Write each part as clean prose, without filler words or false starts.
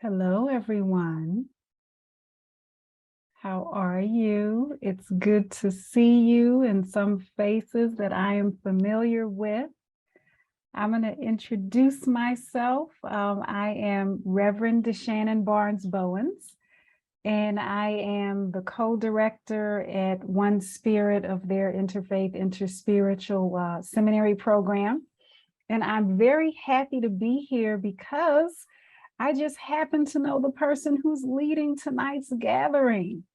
Hello, everyone. How are you? It's good to see you and some faces that I am familiar with. I'm going to introduce myself. I am Reverend DeShannon Barnes Bowens, and I am the co-director at One Spirit of their Interfaith Interspiritual Seminary program. And I'm very happy to be here because I just happen to know the person who's leading tonight's gathering,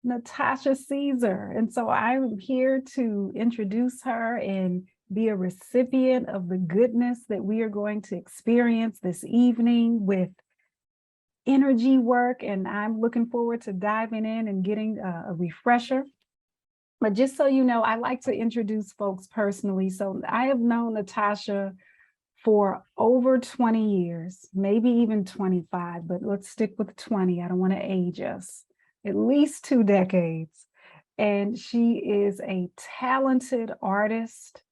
Natasha Caesar. And so I'm here to introduce her and be a recipient of the goodness that we are going to experience this evening with energy work. And I'm looking forward to diving in and getting a refresher. But just so you know, I like to introduce folks personally. So I have known Natasha for over 20 years, maybe even 25, but let's stick with 20. I don't want to age us. At least 2 decades. And she is a talented artist,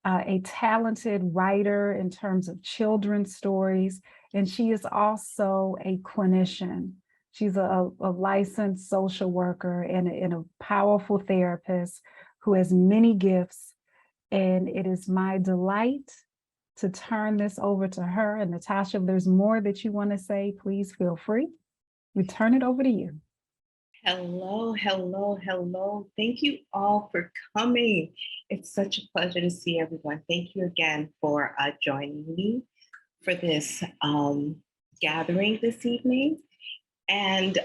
a talented writer in terms of children's stories, and she is also a clinician. She's a licensed social worker and a powerful therapist who has many gifts. And it is my delight to turn this over to her. And Natasha, if there's more that you want to say, please feel free. We turn it over to you. Hello, hello, hello. Thank you all for coming. It's such a pleasure to see everyone. Thank you again for joining me for this gathering this evening. And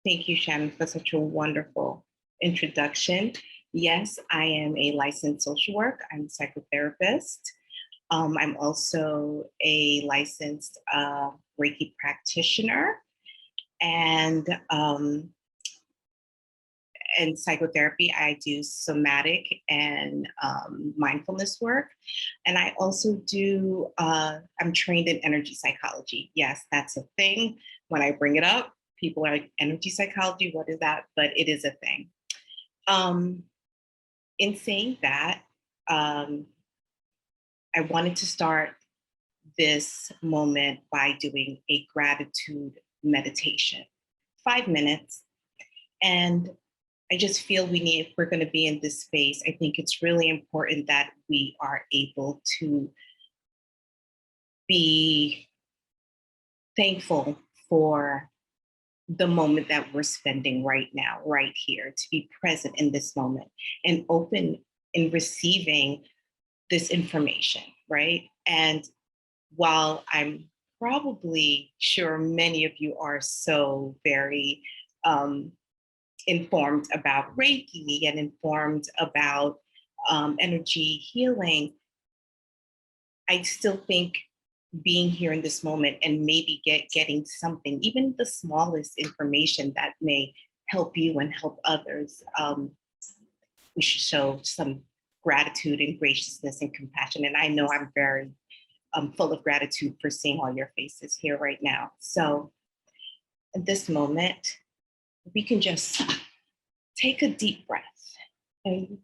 thank you, Shannon, for such a wonderful introduction. Yes, I am a licensed social worker. I'm a psychotherapist. I'm also a licensed Reiki practitioner. And psychotherapy, I do somatic and mindfulness work. And I also do, I'm trained in energy psychology. Yes, that's a thing. When I bring it up, people are like, energy psychology, what is that? But it is a thing. In saying that, I wanted to start this moment by doing a gratitude meditation, 5 minutes. And I just feel if we're going to be in this space, I think it's really important that we are able to be thankful for the moment that we're spending right now, right here, to be present in this moment and open in receiving this information, right? And while I'm probably sure many of you are so very informed about Reiki and informed about energy healing, I still think being here in this moment and maybe getting something, even the smallest information that may help you and help others, we should show some gratitude and graciousness and compassion. And I know I'm very full of gratitude for seeing all your faces here right now. So at this moment, we can just take a deep breath. And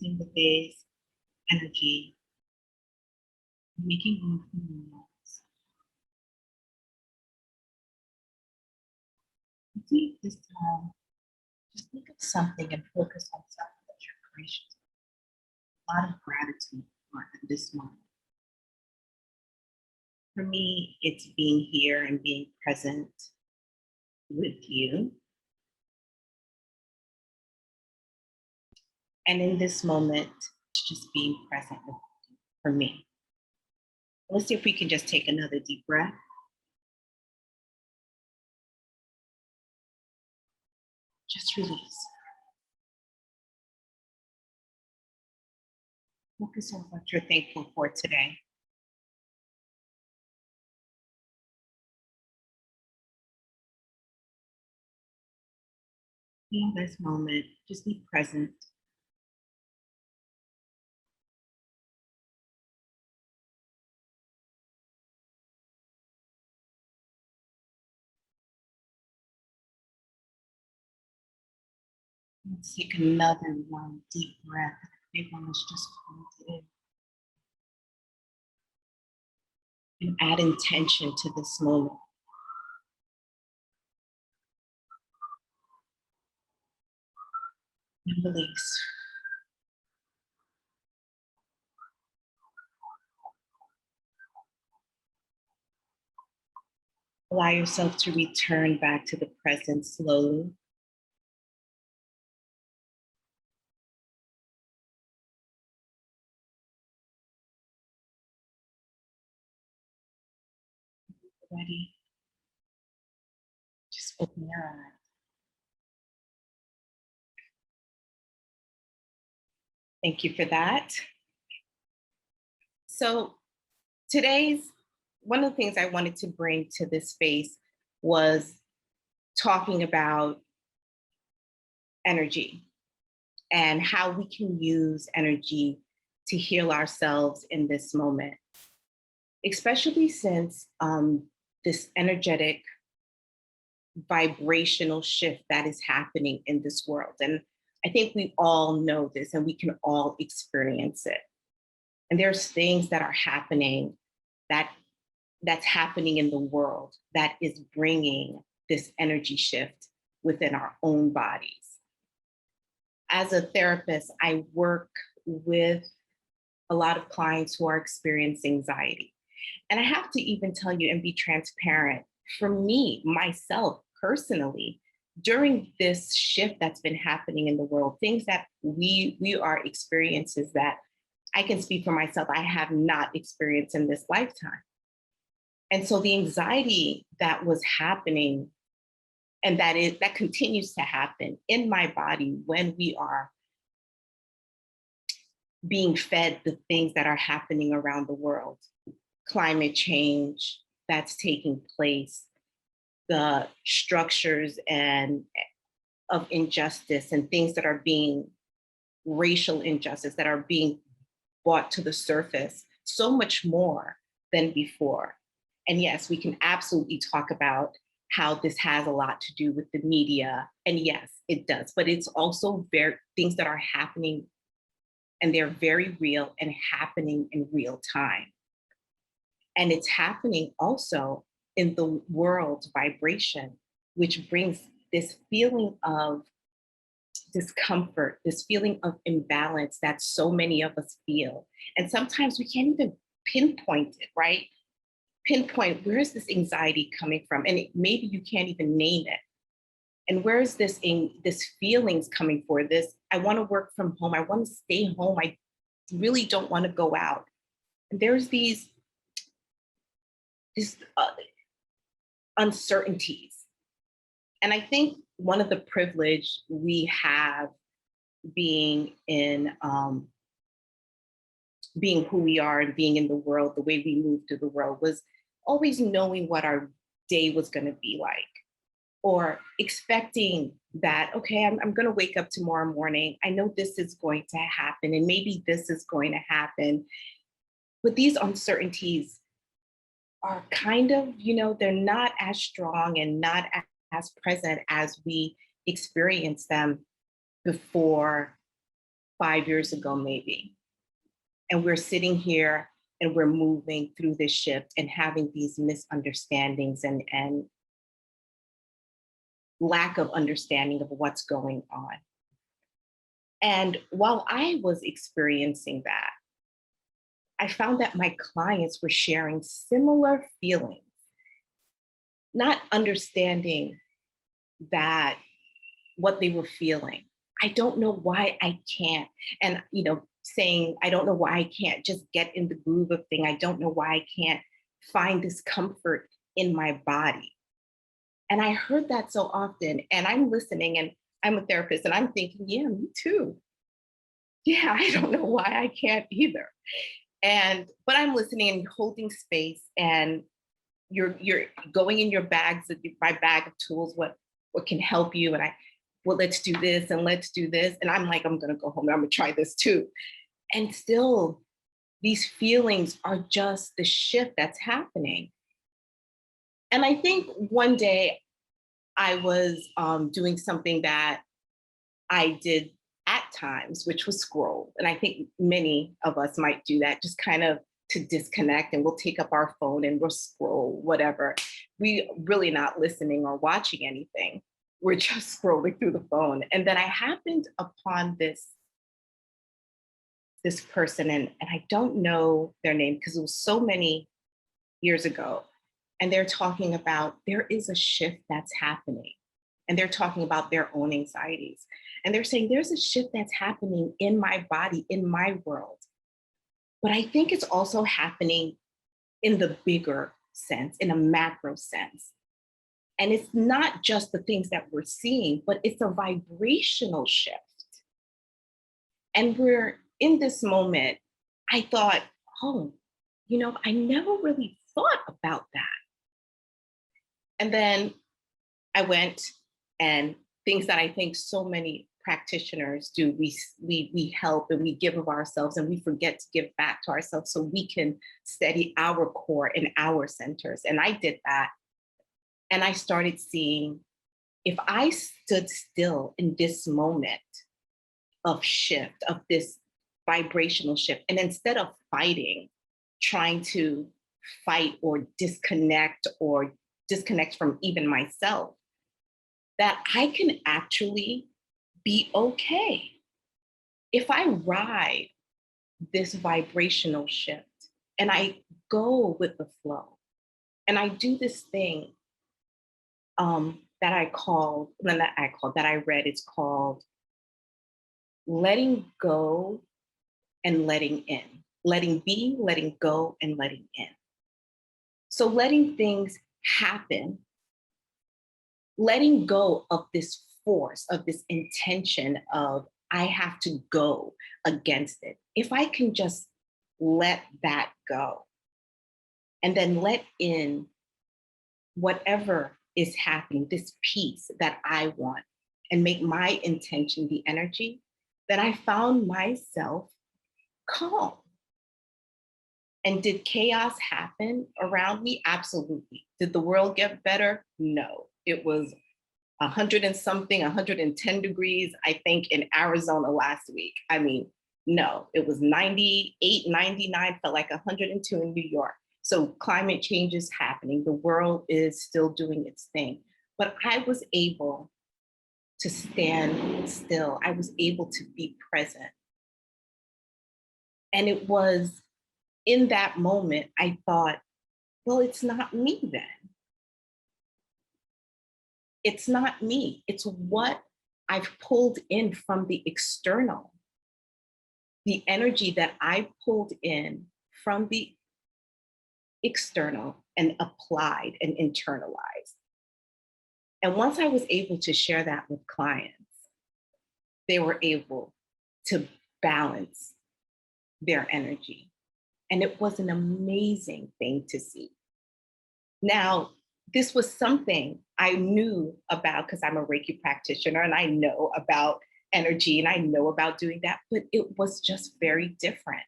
releasing the day's energy, making room for new ones. Take this time, just think of something and focus on something that you're gracious. A lot of gratitude for in this moment. For me, it's being here and being present with you. And in this moment, it's just being present with you, for me. Let's see if we can just take another deep breath. Just release. Focus on what you're thankful for today. In this moment, just be present. Let's take another one deep breath. Big one. Let's just hold it in and add intention to this moment and release. Allow yourself to return back to the present slowly. Ready? Just open your eyes. Thank you for that. So today's one of the things I wanted to bring to this space was talking about energy and how we can use energy to heal ourselves in this moment, especially since this energetic vibrational shift that is happening in this world. And I think we all know this and we can all experience it. And there's things that are happening that's happening in the world that is bringing this energy shift within our own bodies. As a therapist, I work with a lot of clients who are experiencing anxiety. And I have to even tell you and be transparent. For me, myself personally, during this shift that's been happening in the world, things that we are experiences that I can speak for myself, I have not experienced in this lifetime. And so the anxiety that was happening and that continues to happen in my body when we are being fed the things that are happening around the world, climate change that's taking place, the structures and of injustice and things that are being racial injustice that are being brought to the surface so much more than before. And yes, we can absolutely talk about how this has a lot to do with the media. And yes, it does, but it's also very things that are happening and they're very real and happening in real time. And it's happening also in the world's vibration, which brings this feeling of discomfort, this feeling of imbalance that so many of us feel. And sometimes we can't even pinpoint it, right? Pinpoint where is this anxiety coming from? And maybe you can't even name it. And where is this feelings coming for this? I want to work from home. I want to stay home. I really don't want to go out. And there's these uncertainties. And I think one of the privilege we have being in being who we are and being in the world, the way we move through the world was always knowing what our day was going to be like or expecting that, okay, I'm going to wake up tomorrow morning. I know this is going to happen and maybe this is going to happen. But these uncertainties are kind of, they're not as strong and not as present as we experienced them before 5 years ago, maybe. And we're sitting here and we're moving through this shift and having these misunderstandings and lack of understanding of what's going on. And while I was experiencing that, I found that my clients were sharing similar feelings, not understanding that what they were feeling. I don't know why I can't. And, saying, I don't know why I can't just get in the groove of thing. I don't know why I can't find this comfort in my body. And I heard that so often. And I'm listening and I'm a therapist and I'm thinking, yeah, me too. yeah, I don't know why I can't either. But I'm listening and holding space, and you're going in your bags, my bag of tools, what can help you. And well, let's do this and let's do this. And I'm like, I'm gonna go home and I'm gonna try this too. And still, these feelings are just the shift that's happening. And I think one day I was doing something that I did at times, which was scroll. And I think many of us might do that, just kind of to disconnect, and we'll take up our phone and we'll scroll, whatever. We really not listening or watching anything. We're just scrolling through the phone. And then I happened upon this person, and I don't know their name because it was so many years ago. And they're talking about there is a shift that's happening. And they're talking about their own anxieties. And they're saying there's a shift that's happening in my body, in my world. But I think it's also happening in the bigger sense, in a macro sense. And it's not just the things that we're seeing, but it's a vibrational shift. And we're in this moment, I thought, oh, I never really thought about that. And then I went, and things that I think so many practitioners do, we help and we give of ourselves, and we forget to give back to ourselves so we can steady our core and our centers. And I did that. And I started seeing, if I stood still in this moment of shift, of this vibrational shift, and instead of fighting, trying to fight or disconnect from even myself, that I can actually be okay. If I ride this vibrational shift and I go with the flow, and I do this thing that I read, it's called letting go and letting in, letting be, letting go, and letting in. So letting things happen, letting go of this force, of this intention of I have to go against it. If I can just let that go and then let in whatever is happening, this peace that I want, and make my intention the energy, then I found myself calm. And did chaos happen around me? Absolutely. Did the world get better? No. It was 100 and something, 110 degrees, I think, in Arizona last week. I mean, no, it was 98, 99, felt like 102 in New York. So climate change is happening. The world is still doing its thing. But I was able to stand still. I was able to be present. And it was in that moment, I thought, well, it's not me then. It's not me. It's what I've pulled in from the external, the energy that I pulled in from the external and applied and internalized. And once I was able to share that with clients, they were able to balance their energy. And it was an amazing thing to see. Now, this was something I knew about because I'm a Reiki practitioner and I know about energy and I know about doing that, but it was just very different.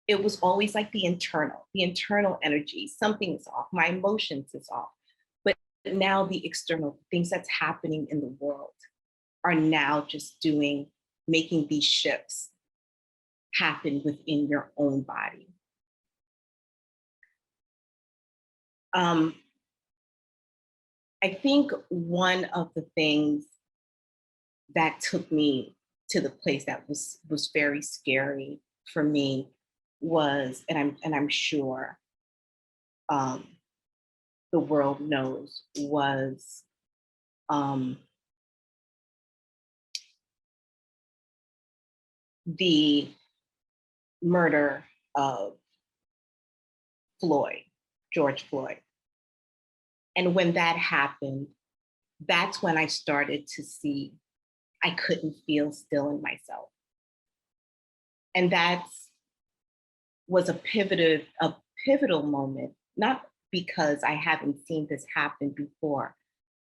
It was always like the internal energy, something is off, my emotions is off. But now the external things that's happening in the world are now just making these shifts happen within your own body. I think one of the things that took me to the place that was very scary for me was, and I'm sure the world knows, was the murder of George Floyd. And when that happened, that's when I started to see I couldn't feel still in myself. And that was a pivotal moment, not because I haven't seen this happen before,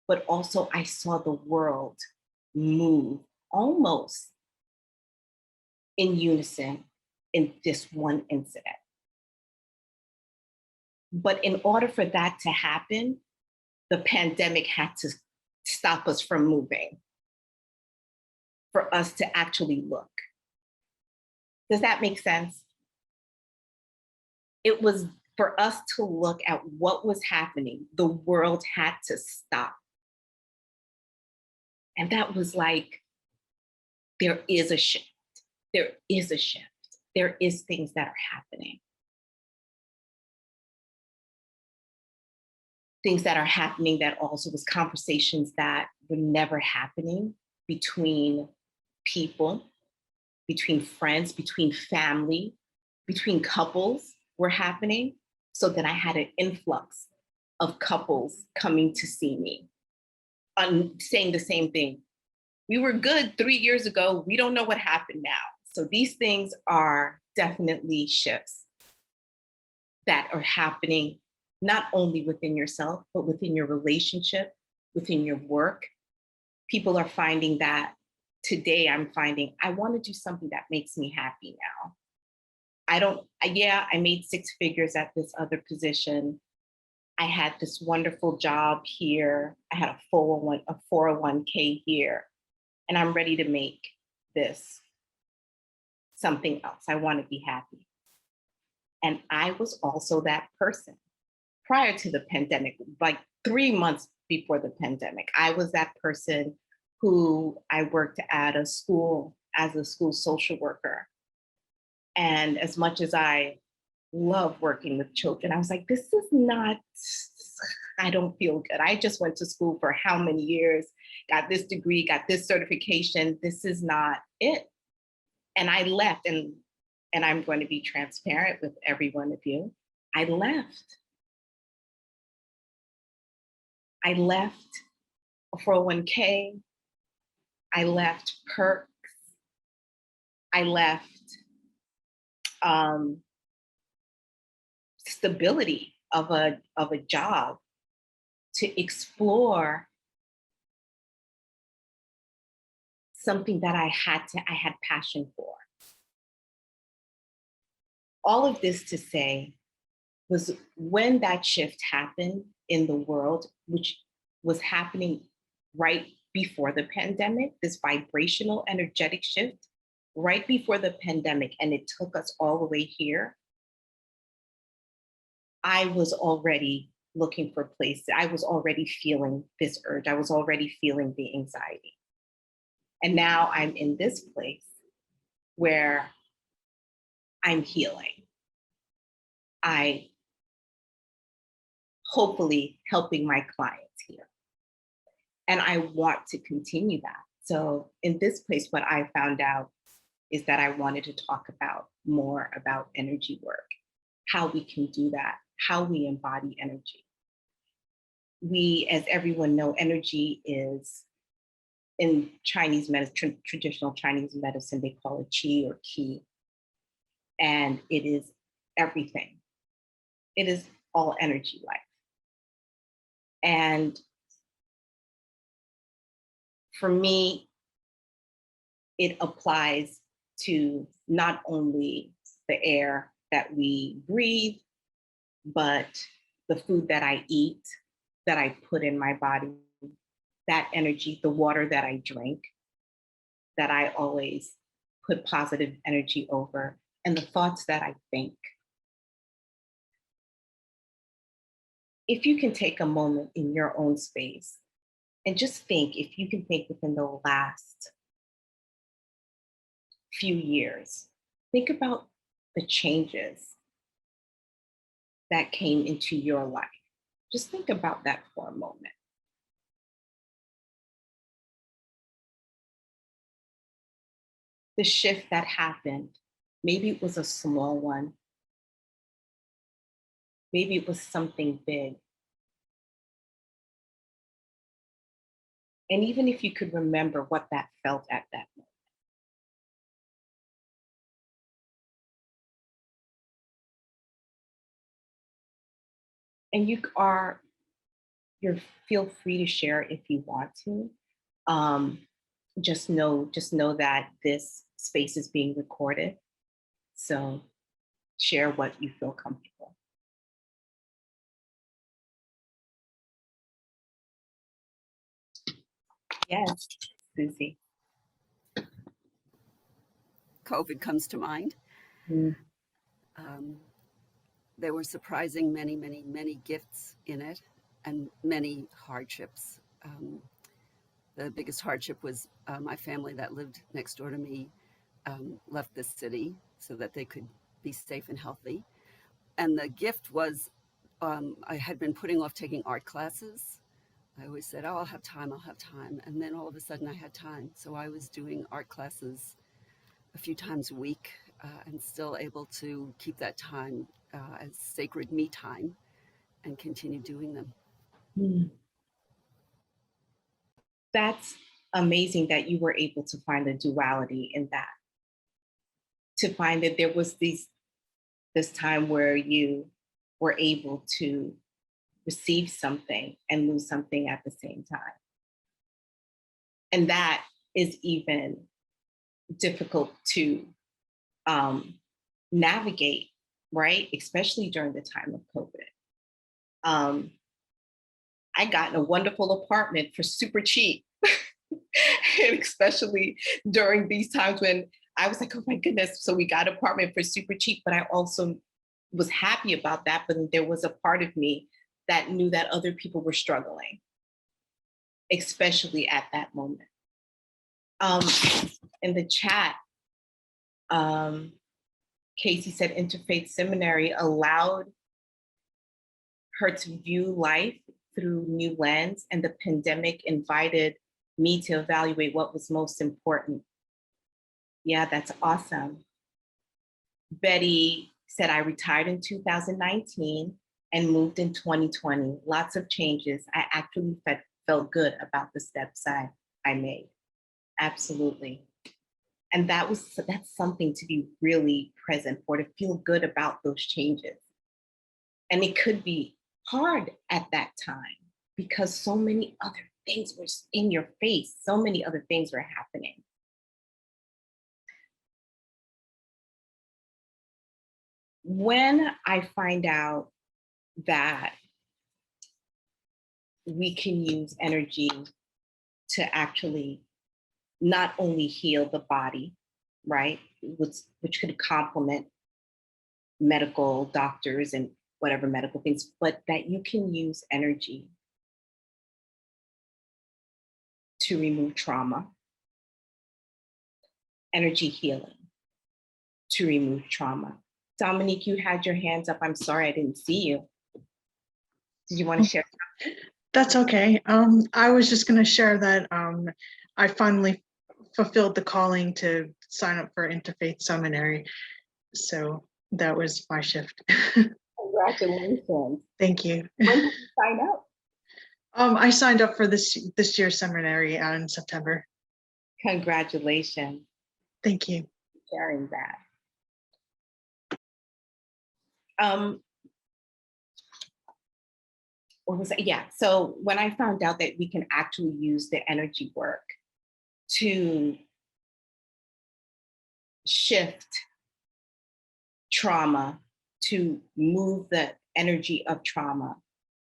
but also I saw the world move almost in unison in this one incident. But in order for that to happen, the pandemic had to stop us from moving, for us to actually look. Does that make sense? It was for us to look at what was happening. The world had to stop. And that was like, there is a shift. There is a shift. There is things that are happening. Things that are happening that also was conversations that were never happening between people, between friends, between family, between couples were happening. So then I had an influx of couples coming to see me, saying the same thing. We were good 3 years ago. We don't know what happened now. So these things are definitely shifts that are happening not only within yourself, but within your relationship, within your work. People are finding that today I'm finding I want to do something that makes me happy now. I made six figures at this other position. I had this wonderful job here. I had a 401k here, and I'm ready to make this something else. I want to be happy. And I was also that person prior to the pandemic, like 3 months before the pandemic. I was that person who I worked at a school as a school social worker. And as much as I love working with children, I was like, this is not, I don't feel good. I just went to school for how many years, got this degree, got this certification. This is not it. And I left, and I'm going to be transparent with every one of you. I left. I left a 401k. I left perks. I left um, stability of a job to explore something that I had passion for. All of this to say was when that shift happened in the world, which was happening right before the pandemic, this vibrational energetic shift right before the pandemic, and it took us all the way here. I was already looking for places. I was already feeling this urge. I was already feeling the anxiety. And now I'm in this place where I'm healing. I hopefully helping my clients here. And I want to continue that. So in this place, what I found out is that I wanted to talk about more about energy work, how we can do that, how we embody energy. We, as everyone know, energy is in Chinese medicine, traditional Chinese medicine, they call it qi or qi. And it is everything. It is all energy life. And for me, it applies to not only the air that we breathe, but the food that I eat, that I put in my body, that energy, the water that I drink, that I always put positive energy over, and the thoughts that I think. If you can take a moment in your own space and just think, if you can think within the last few years, think about the changes that came into your life. Just think about that for a moment. The shift that happened, maybe it was a small one, maybe it was something big. And even if you could remember what that felt at that moment, And you're feel free to share if you want to. Um, just know that this space is being recorded. So share what you feel comfortable. Yes, Susie. COVID comes to mind. Mm. Um, there were surprising many gifts in it and many hardships. The biggest hardship was my family that lived next door to me left the city so that they could be safe and healthy. And the gift was I had been putting off taking art classes. I always said, oh, I'll have time, I'll have time. And then all of a sudden I had time. So I was doing art classes a few times a week and still able to keep that time as sacred me time and continue doing them. Mm. That's amazing that you were able to find a duality in that. To find that there was this time where you were able to receive something and lose something at the same time. And that is even difficult to navigate, right? Especially during the time of COVID. I got in a wonderful apartment for super cheap. And especially during these times when I was like, oh my goodness. So we got an apartment for super cheap, but I also was happy about that. But there was a part of me that knew that other people were struggling, especially at that moment. In the chat, Casey said interfaith seminary allowed her to view life through new lens, and the pandemic invited me to evaluate what was most important. Yeah, that's awesome. Betty said, I retired in 2019 and moved in 2020. Lots of changes. I actually felt good about the steps I made. Absolutely. And that's something to be really present for, to feel good about those changes. And it could be hard at that time because so many other things were in your face. So many other things were happening. When I find out that we can use energy to actually not only heal the body, right, which could complement medical doctors and whatever medical things, but that you can use energy to remove trauma, energy healing to remove trauma. Dominique, you had your hands up. I'm sorry, I didn't see you. Did you want to share something? That's okay. I was just going to share that I finally fulfilled the calling to sign up for Interfaith Seminary. So that was my shift. Congratulations. Thank you. When did you sign up? I signed up for this year's seminary in September. Congratulations. Thank you. For sharing that. What was it? Yeah. So when I found out that we can actually use the energy work to shift trauma, to move the energy of trauma,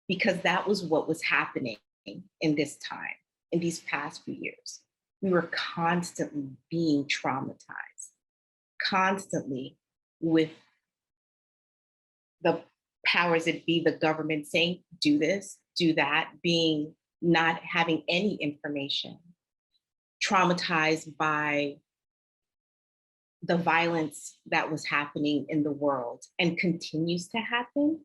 because that was what was happening in this time, in these past few years. We were constantly being traumatized, constantly with the powers that be, the government saying, do this, do that, being not having any information, traumatized by the violence that was happening in the world and continues to happen.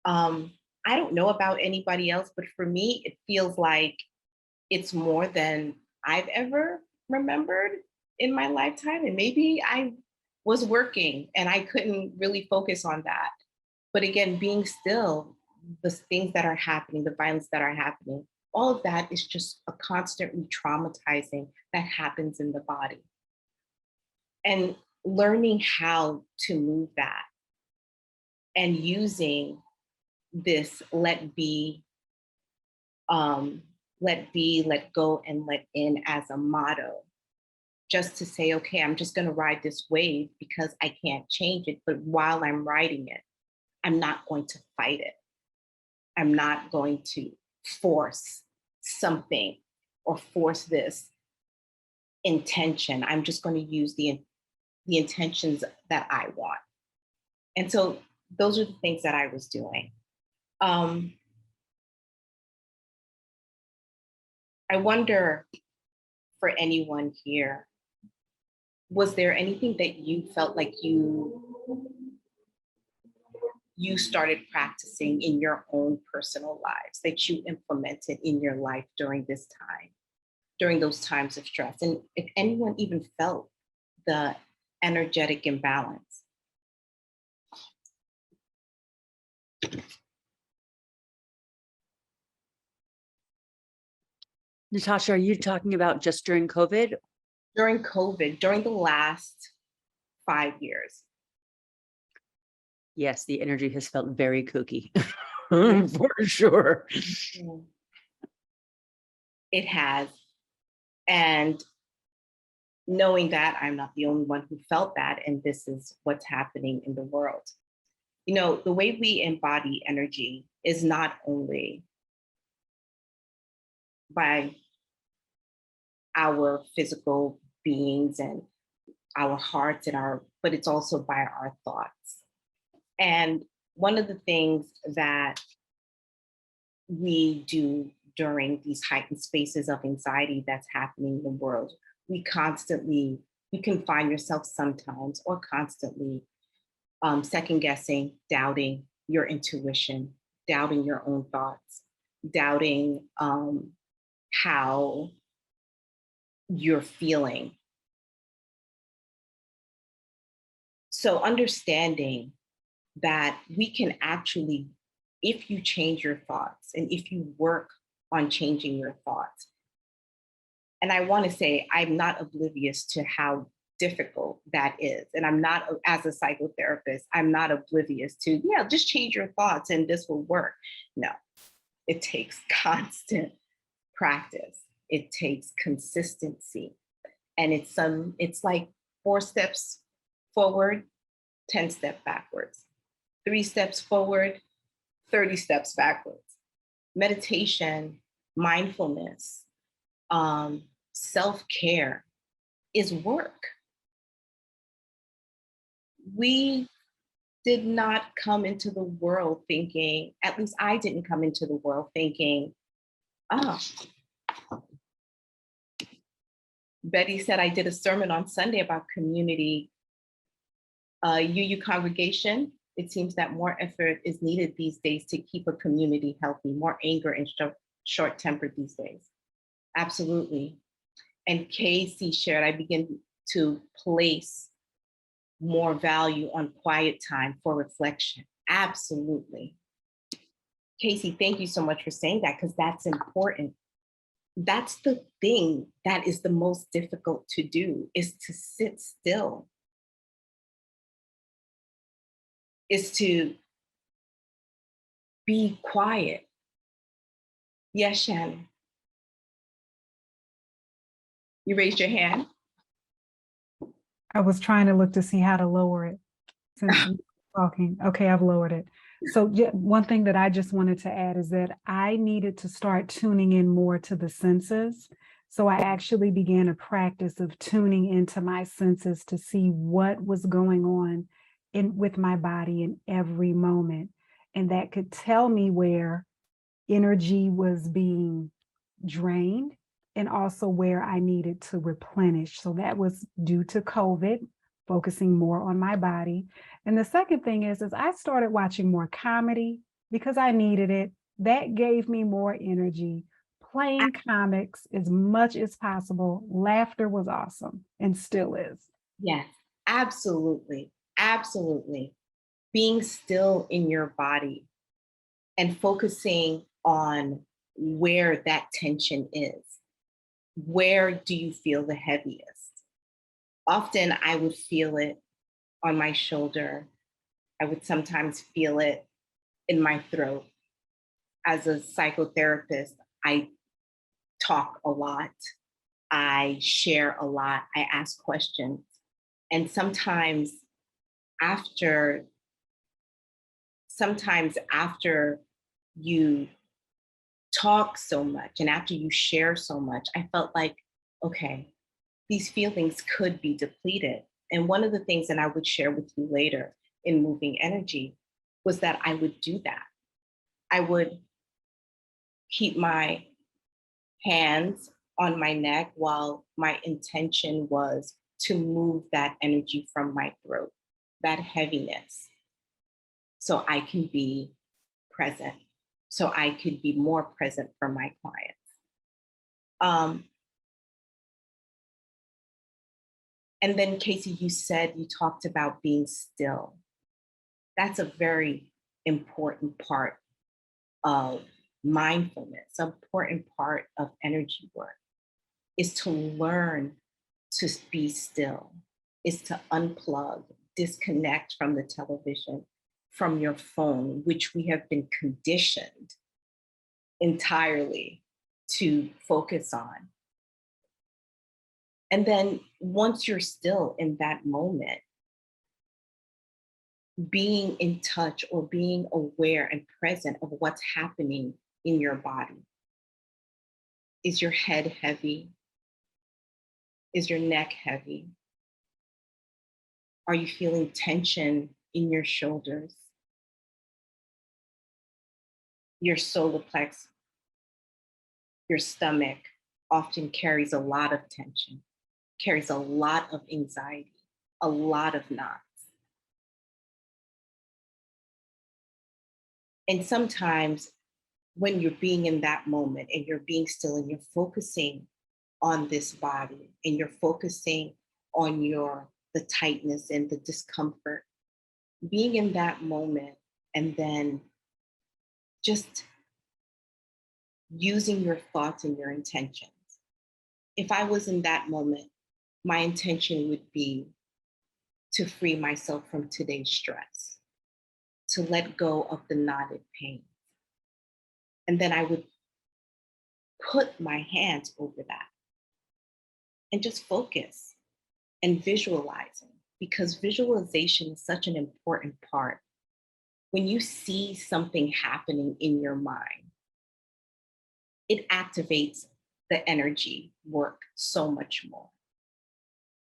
I don't know about anybody else, but for me, it feels like it's more than I've ever remembered in my lifetime. And maybe I was working and I couldn't really focus on that. But again, being still, the things that are happening, the violence that are happening, all of that is just a constant re-traumatizing that happens in the body. And learning how to move that and using this let be, let go, and let in as a motto, just to say, okay, I'm just going to ride this wave because I can't change it. But while I'm riding it, I'm not going to fight it. I'm not going to force something or force this intention. I'm just going to use the intentions that I want. And so those are the things that I was doing. I wonder, for anyone here, was there anything that you felt like you started practicing in your own personal lives that you implemented in your life during this time, during those times of stress? And if anyone even felt the energetic imbalance? Natasha, are you talking about just during COVID? During COVID, during the last 5 years. Yes, the energy has felt very kooky, for sure. It has. And knowing that I'm not the only one who felt that, and this is what's happening in the world. You know, the way we embody energy is not only by our physical beings and our hearts and but it's also by our thoughts. And one of the things that we do during these heightened spaces of anxiety that's happening in the world, you can find yourself sometimes or constantly second guessing, doubting your intuition, doubting your own thoughts, doubting how you're feeling. So understanding that we can actually, if you change your thoughts and if you work on changing your thoughts, and I want to say I'm not oblivious to how difficult that is. And I'm not, as a psychotherapist, I'm not oblivious to, yeah, just change your thoughts and this will work. No, it takes constant practice. It takes consistency. And it's like 4 steps forward, 10 steps backwards, 3 steps forward, 30 steps backwards. Meditation, mindfulness, self-care is work. We did not come into the world thinking, at least I didn't come into the world thinking, Betty said I did a sermon on Sunday about community. UU congregation, it seems that more effort is needed these days to keep a community healthy, more anger and short-tempered these days. Absolutely. And Casey shared, I begin to place more value on quiet time for reflection. Absolutely. Casey, thank you so much for saying that, because that's important. That's the thing that is the most difficult to do, is to sit still, is to be quiet. Yes, Shannon. You raised your hand? I was trying to look to see how to lower it since you're talking. Okay, I've lowered it. So one thing that I just wanted to add is that I needed to start tuning in more to the senses. So I actually began a practice of tuning into my senses to see what was going on with my body in every moment. And that could tell me where energy was being drained and also where I needed to replenish. So that was due to COVID, focusing more on my body. And the second thing is I started watching more comedy because I needed it. That gave me more energy. Playing comics as much as possible. Laughter was awesome and still is. Yes, absolutely. Absolutely. Being still in your body and focusing on where that tension is. Where do you feel the heaviest? Often I would feel it on my shoulder. I would sometimes feel it in my throat. As a psychotherapist, I talk a lot. I share a lot. I ask questions. And after sometimes after you talk so much and after you share so much, I felt like, okay, these feelings could be depleted. And one of the things that I would share with you later in moving energy was that I would do that. I would keep my hands on my neck while my intention was to move that energy from my throat, that heaviness, so I can be present, so I could be more present for my clients. And then, Casey, you talked about being still. That's a very important part of mindfulness, an important part of energy work, is to learn to be still, is to unplug, disconnect from the television, from your phone, which we have been conditioned entirely to focus on. And then once you're still in that moment, being in touch or being aware and present of what's happening in your body. Is your head heavy? Is your neck heavy? Are you feeling tension in your shoulders? Your solar plex, your stomach often carries a lot of tension, carries a lot of anxiety, a lot of knots. And sometimes when you're being in that moment and you're being still and you're focusing on this body and you're focusing on the tightness and the discomfort, being in that moment and then just using your thoughts and your intentions. If I was in that moment, my intention would be to free myself from today's stress, to let go of the knotted pain. And then I would put my hands over that and just focus and visualizing, because visualization is such an important part. When you see something happening in your mind, it activates the energy work so much more.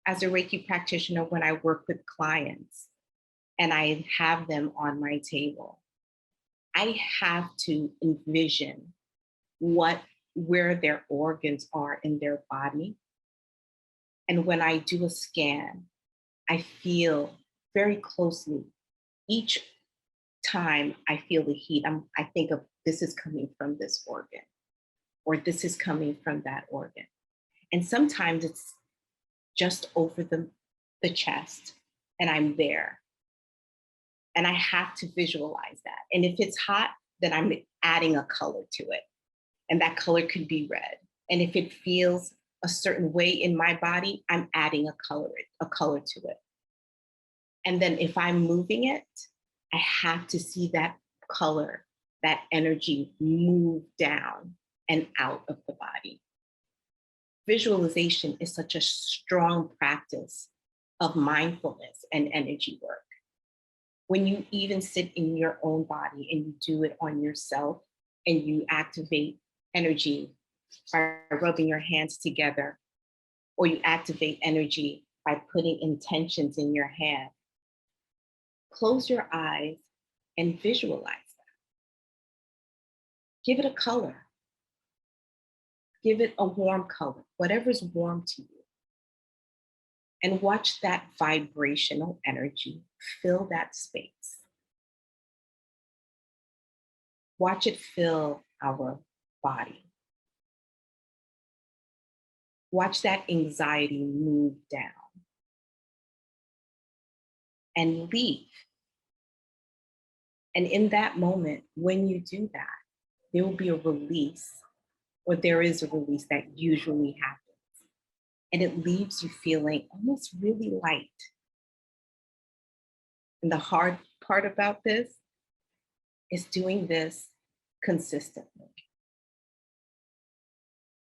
As a Reiki practitioner, when I work with clients and I have them on my table, I have to envision where their organs are in their body. And when I do a scan, I feel very closely. Each time I feel the heat, I think of, this is coming from this organ, or this is coming from that organ. And sometimes it's just over the chest, and I'm there. And I have to visualize that. And if it's hot, then I'm adding a color to it. And that color could be red. And if it feels a certain way in my body, I'm adding a color to it. And then if I'm moving it, I have to see that color, that energy move down and out of the body. Visualization is such a strong practice of mindfulness and energy work. When you even sit in your own body and you do it on yourself and you activate energy by rubbing your hands together, or you activate energy by putting intentions in your hand, close your eyes and visualize that. Give it a color. Give it a warm color, whatever's warm to you. And watch that vibrational energy fill that space. Watch it fill our body. Watch that anxiety move down and leave. And in that moment, when you do that, there will be a release, or there is a release that usually happens. And it leaves you feeling almost really light. And the hard part about this is doing this consistently.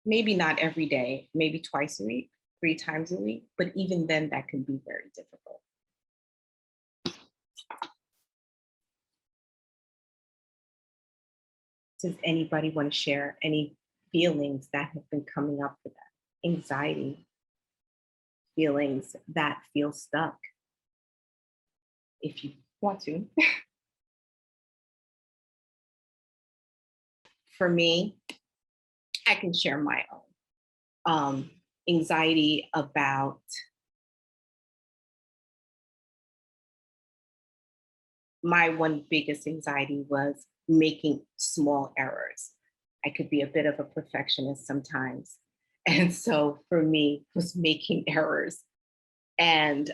Maybe not every day, maybe twice a week, 3 times a week, but even then that can be very difficult. Does anybody want to share any feelings that have been coming up for that? Anxiety, feelings that feel stuck, if you want to. For me, I can share my own. Anxiety about my one biggest anxiety was making small errors. I could be a bit of a perfectionist sometimes. And so for me, it was making errors. And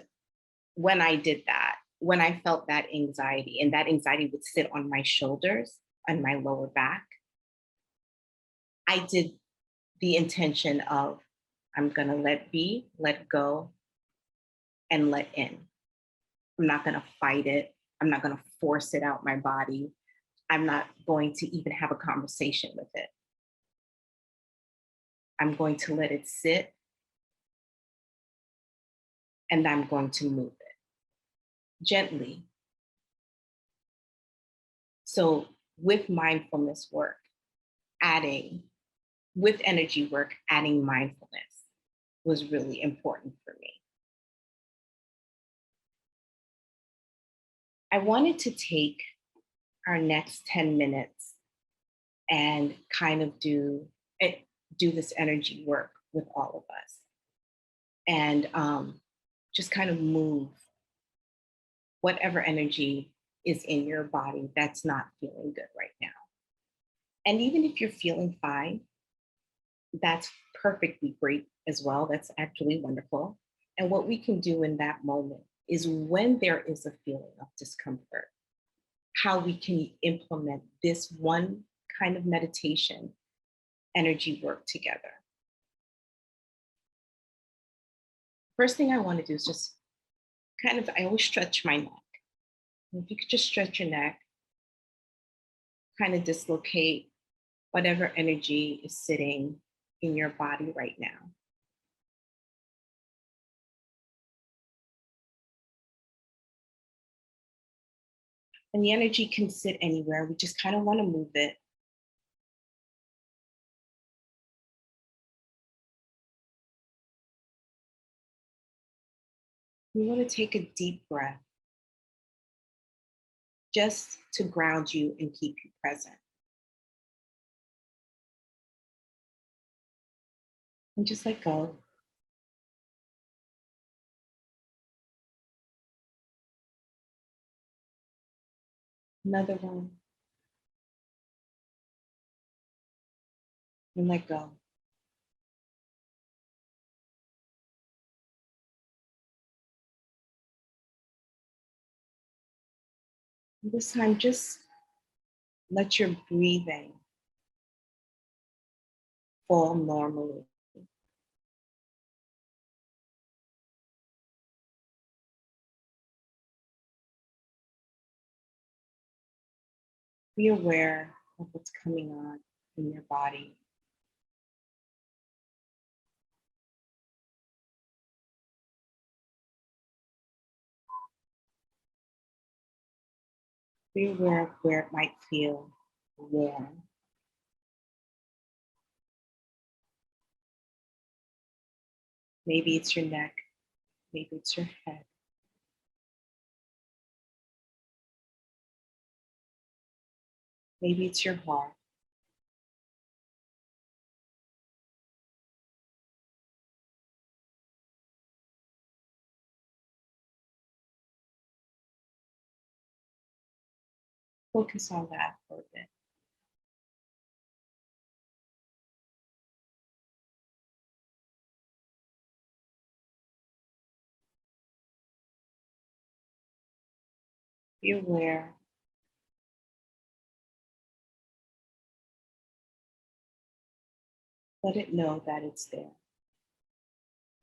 when I did that, when I felt that anxiety, and that anxiety would sit on my shoulders and my lower back, I did the intention of, I'm going to let be, let go, and let in. I'm not going to fight it. I'm not going to force it out my body. I'm not going to even have a conversation with it. I'm going to let it sit, and I'm going to move it gently. So with mindfulness work, with energy work, adding mindfulness was really important for me. I wanted to take our next 10 minutes and kind of do this energy work with all of us, and just kind of move whatever energy is in your body that's not feeling good right now. And even if you're feeling fine, that's perfectly great as well. That's actually wonderful. And what we can do in that moment is, when there is a feeling of discomfort, how we can implement this one kind of meditation energy work together. First thing I want to do is just I always stretch my neck. If you could just stretch your neck, kind of dislocate whatever energy is sitting in your body right now. And the energy can sit anywhere. We just kind of want to move it. We want to take a deep breath, just to ground you and keep you present. And just let go. Another one. And let go. And this time, just let your breathing fall normally. Be aware of what's coming on in your body. Be aware of where it might feel warm. Maybe it's your neck, maybe it's your head. Maybe it's your heart. Focus on that for a bit. Be aware. Let it know that it's there.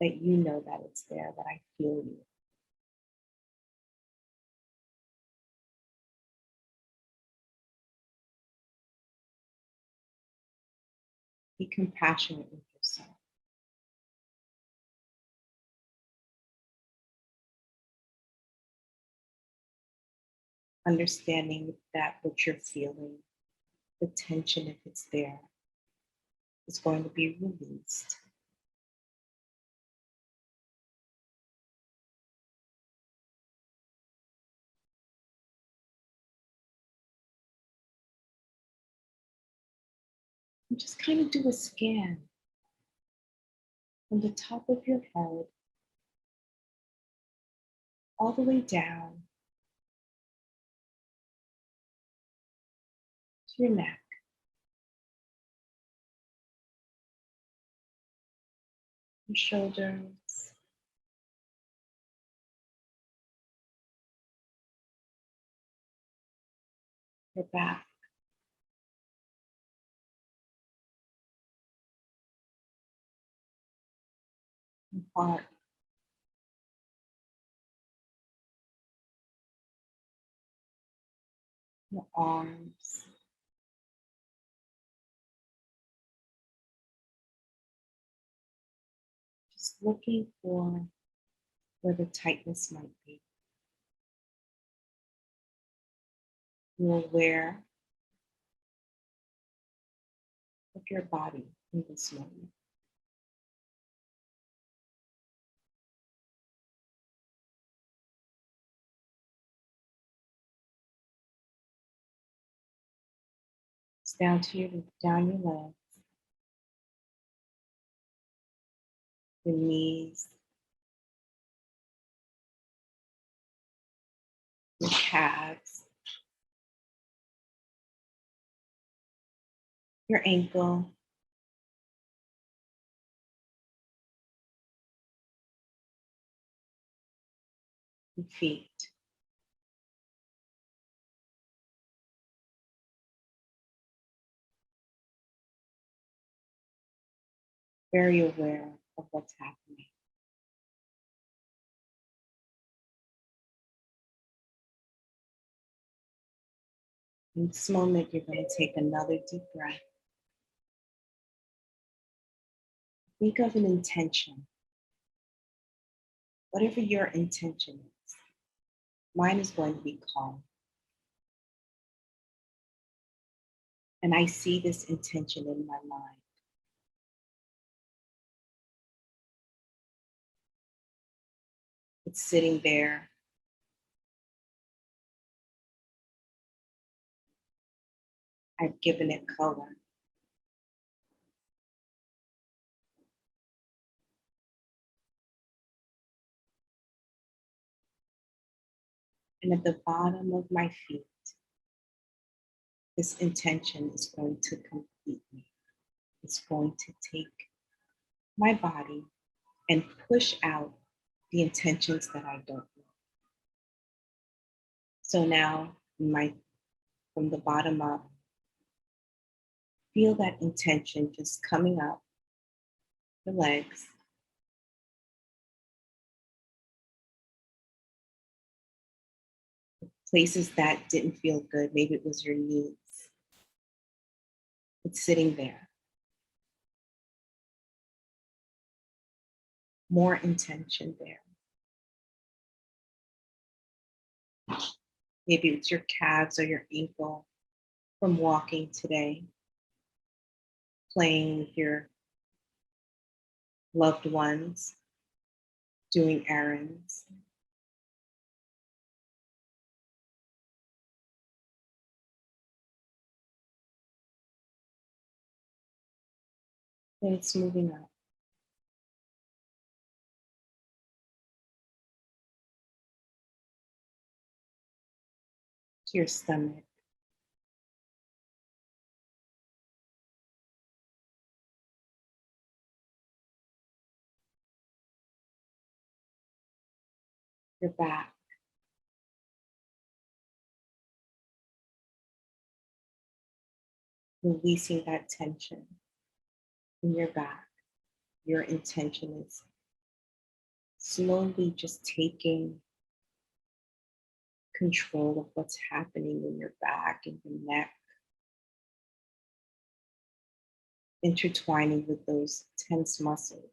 That you know that it's there, that I feel you. Be compassionate with yourself. Understanding that what you're feeling, the tension, if it's there, is going to be released. And just kind of do a scan from the top of your head all the way down to your neck. Your shoulders, your back, your heart, your arms, just looking for where the tightness might be. You're aware of your body in this moment. It's down your legs, your knees, your calves, your ankle, your feet. Very aware of what's happening. In this moment, you're going to take another deep breath. Think of an intention. Whatever your intention is. Mine is going to be calm. And I see this intention in my mind. It's sitting there. I've given it color. And at the bottom of my feet, this intention is going to complete me. It's going to take my body and push out the intentions that I don't want. So now, from the bottom up, feel that intention just coming up the legs. Places that didn't feel good, maybe it was your knees. It's sitting there. More intention there. Maybe it's your calves or your ankle from walking today, playing with your loved ones, doing errands. And it's moving up. To your stomach. Your back. Releasing that tension in your back. Your intention is slowly just taking control of what's happening in your back and your neck. intertwining with those tense muscles,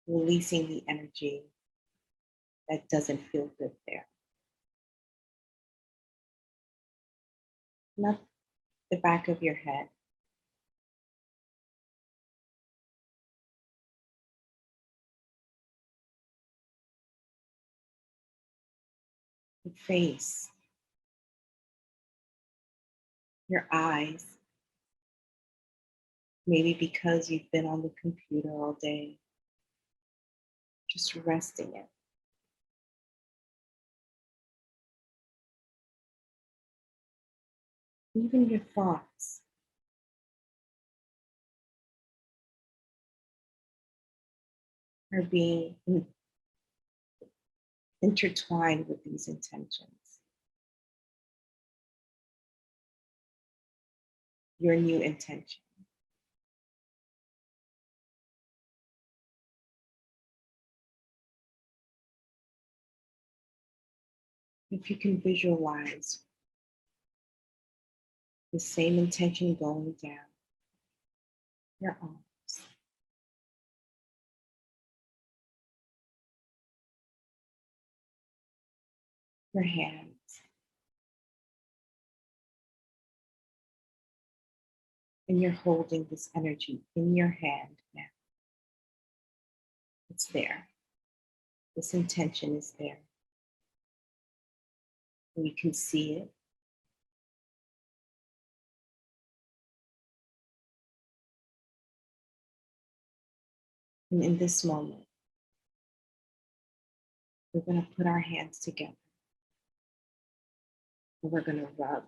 releasing the energy that doesn't feel good there. Not the back of your head. The face, your eyes, maybe because you've been on the computer all day, just resting it. Even your thoughts. Are being intertwined with these intentions. Your new intention. If you can visualize the same intention going down your arms, your hands, and you're holding this energy in your hand now. It's there. This intention is there. And you can see it. And in this moment, we're going to put our hands together. And we're going to rub,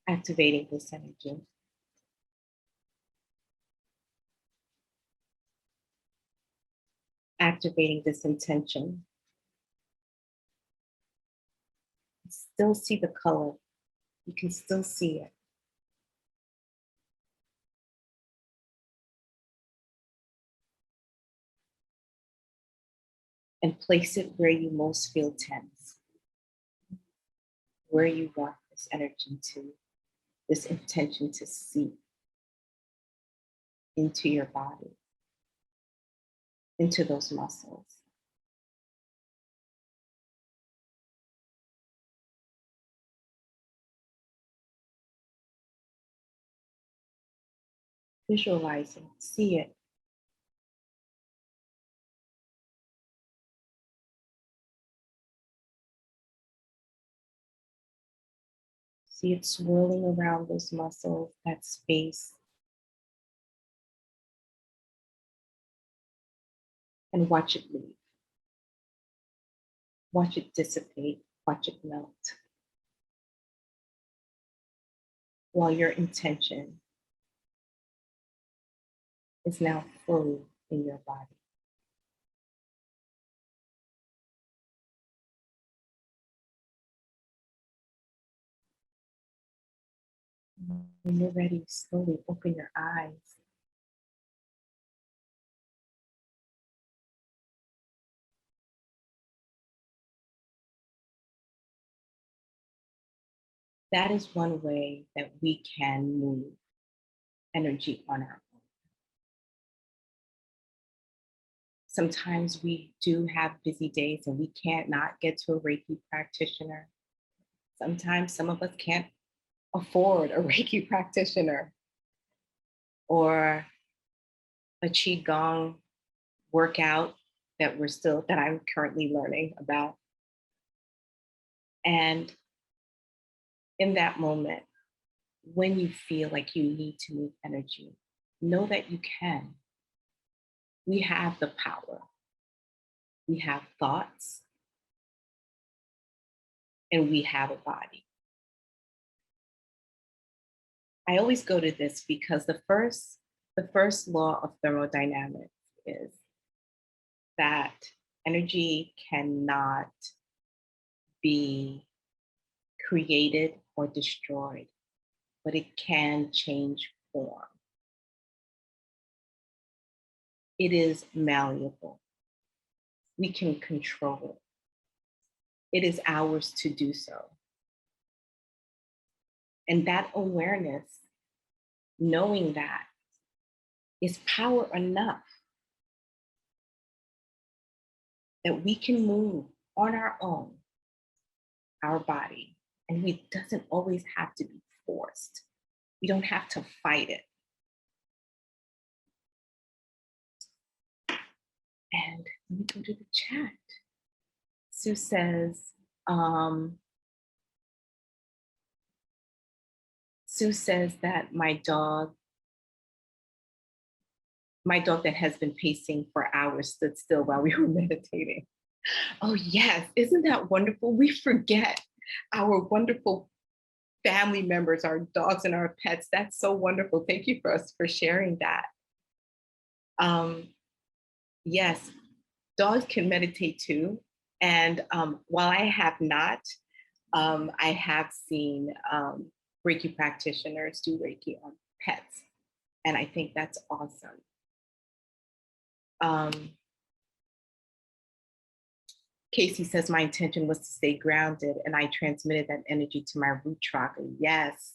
activating this energy. Activating this intention. Still see the color. You can still see it. And place it where you most feel tense, where you want this energy to, this intention to seep into your body, into those muscles. Visualizing, see it. See it swirling around those muscles, that space. And watch it leave. Watch it dissipate, watch it melt. While your intention is now fully in your body. When you're ready, slowly open your eyes. That is one way that we can move energy on our own. Sometimes we do have busy days and we can't not get to a Reiki practitioner. Sometimes some of us can't afford a Reiki practitioner or a Qigong workout that I'm currently learning about. And in that moment, when you feel like you need to move energy, know that you can. We have the power. We have thoughts, and we have a body. I always go to this because the first law of thermodynamics is that energy cannot be created or destroyed, but it can change form. It is malleable. We can control it. It is ours to do so. And that awareness, knowing that, is power enough that we can move on our own, our body, and it doesn't always have to be forced. We don't have to fight it. And let me go to the chat. Sue says, that my dog that has been pacing for hours stood still while we were meditating. Oh yes, isn't that wonderful? We forget our wonderful family members, our dogs and our pets. That's so wonderful. Thank you for sharing that. Yes, dogs can meditate too. And while I have not, I have seen Reiki practitioners do Reiki on pets. And I think that's awesome. Casey says, my intention was to stay grounded and I transmitted that energy to my root chakra. Yes,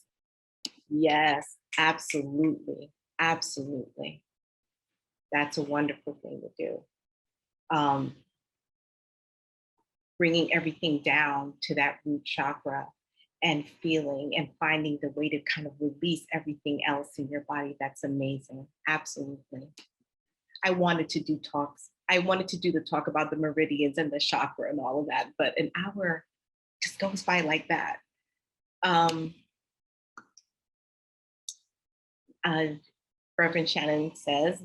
yes, absolutely, absolutely. That's a wonderful thing to do. Bringing everything down to that root chakra and feeling and finding the way to kind of release everything else in your body. That's amazing. Absolutely. I wanted to do talks. I wanted to do the talk about the meridians and the chakra and all of that, but an hour just goes by like that. Reverend Shannon says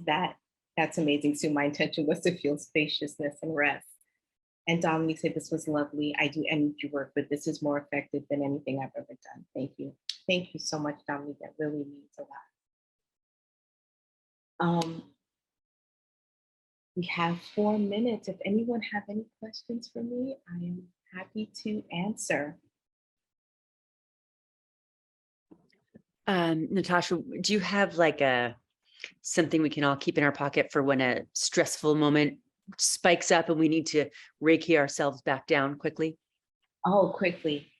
that's amazing. So my intention was to feel spaciousness and rest. And Dominique said, this was lovely. I do energy work, but this is more effective than anything I've ever done. Thank you. Thank you so much, Dominique. That really means a lot. We have 4 minutes. If anyone have any questions for me, I am happy to answer. Natasha, do you have like something we can all keep in our pocket for when a stressful moment spikes up and we need to Reiki ourselves back down quickly? Oh, quickly.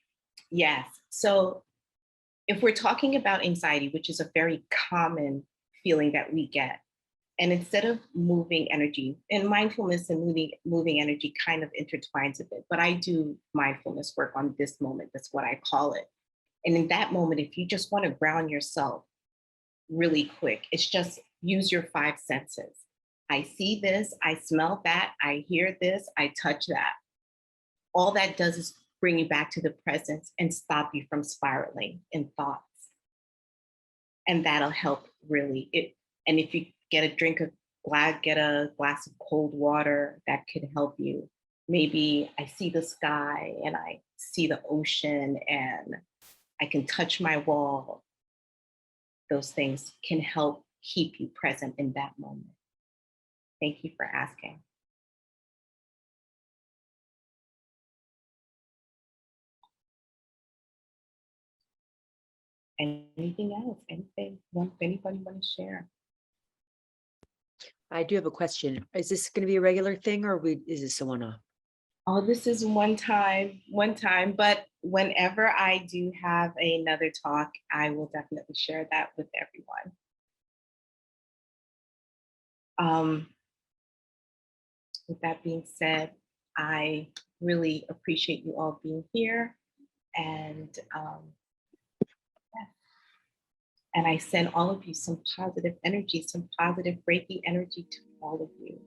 Yes. So if we're talking about anxiety, which is a very common feeling that we get, and instead of moving energy, and mindfulness and moving energy kind of intertwines a bit, but I do mindfulness work on this moment. That's what I call it. And in that moment, if you just want to ground yourself really quick, it's just use your 5 senses. I see this, I smell that, I hear this, I touch that. All that does is bring you back to the present and stop you from spiraling in thoughts. And that'll help really. And if you get a glass of cold water, that could help you. Maybe I see the sky and I see the ocean and I can touch my wall. Those things can help keep you present in that moment. Thank you for asking. Anything else? Anybody want to share? I do have a question. Is this going to be a regular thing or is this a one-off? Oh, this is one time, but whenever I do have another talk, I will definitely share that with everyone. With that being said, I really appreciate you all being here, and I send all of you some positive energy, some positive Reiki energy to all of you.